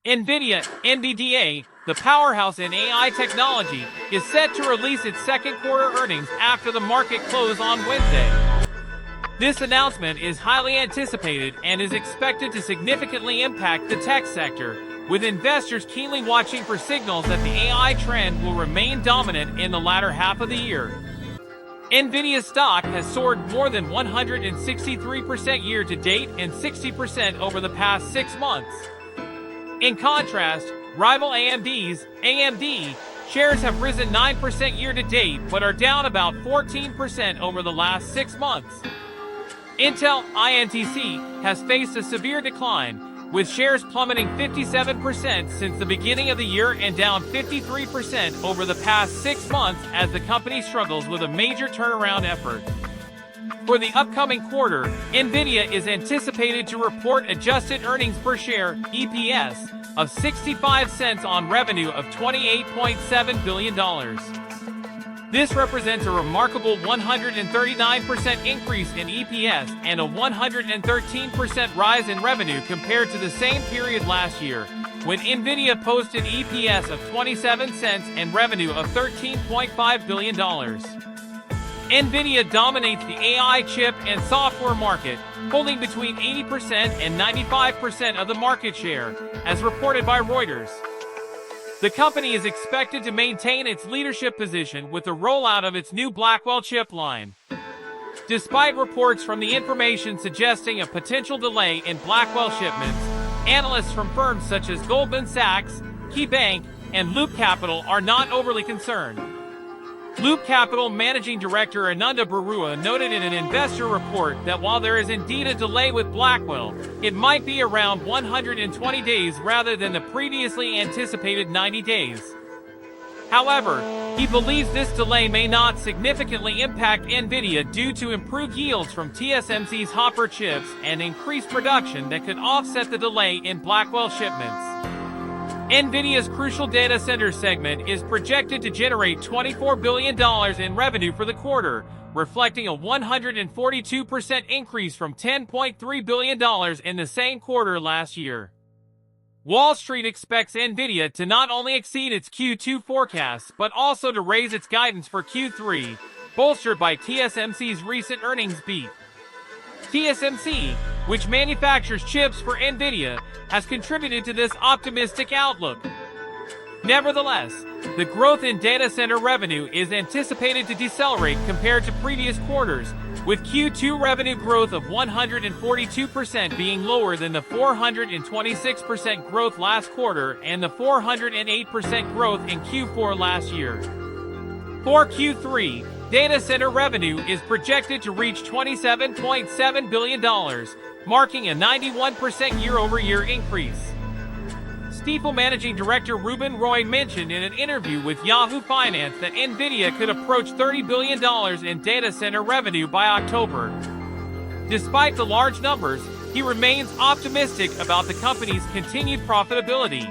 Nvidia, the powerhouse in AI technology, is set to release its second quarter earnings after the market close on Wednesday. This announcement is highly anticipated and is expected to significantly impact the tech sector, with investors keenly watching for signals that the AI trend will remain dominant in the latter half of the year. Nvidia stock has soared more than 163% year to date and 60% over the past 6 months. In contrast, rival AMD shares have risen 9% year to date but are down about 14% over the last 6 months. Intel INTC has faced a severe decline, with shares plummeting 57% since the beginning of the year and down 53% over the past 6 months as the company struggles with a major turnaround effort. For the upcoming quarter, Nvidia is anticipated to report adjusted earnings per share (EPS) of 65 cents on revenue of $28.7 billion. This represents a remarkable 139% increase in EPS and a 113% rise in revenue compared to the same period last year, when Nvidia posted EPS of 27 cents and revenue of $13.5 billion. Nvidia dominates the AI chip and software market, holding between 80% and 95% of the market share, as reported by Reuters. The company is expected to maintain its leadership position with the rollout of its new Blackwell chip line. Despite reports from the information suggesting a potential delay in Blackwell shipments, analysts from firms such as Goldman Sachs, KeyBank, and Loop Capital are not overly concerned. Loop Capital Managing Director Ananda Barua noted in an investor report that while there is indeed a delay with Blackwell, it might be around 120 days rather than the previously anticipated 90 days. However, he believes this delay may not significantly impact Nvidia due to improved yields from TSMC's Hopper chips and increased production that could offset the delay in Blackwell shipments. Nvidia's crucial data center segment is projected to generate $24 billion in revenue for the quarter, reflecting a 142% increase from $10.3 billion in the same quarter last year. Wall Street expects Nvidia to not only exceed its Q2 forecasts but also to raise its guidance for Q3, bolstered by TSMC's recent earnings beat. TSMC, which manufactures chips for Nvidia, has contributed to this optimistic outlook. Nevertheless, the growth in data center revenue is anticipated to decelerate compared to previous quarters, with Q2 revenue growth of 142% being lower than the 426% growth last quarter and the 408% growth in Q4 last year. For Q3, data center revenue is projected to reach $27.7 billion, marking a 91% year-over-year increase. Stifel Managing Director Ruben Roy mentioned in an interview with Yahoo Finance that Nvidia could approach $30 billion in data center revenue by October. Despite the large numbers, he remains optimistic about the company's continued profitability.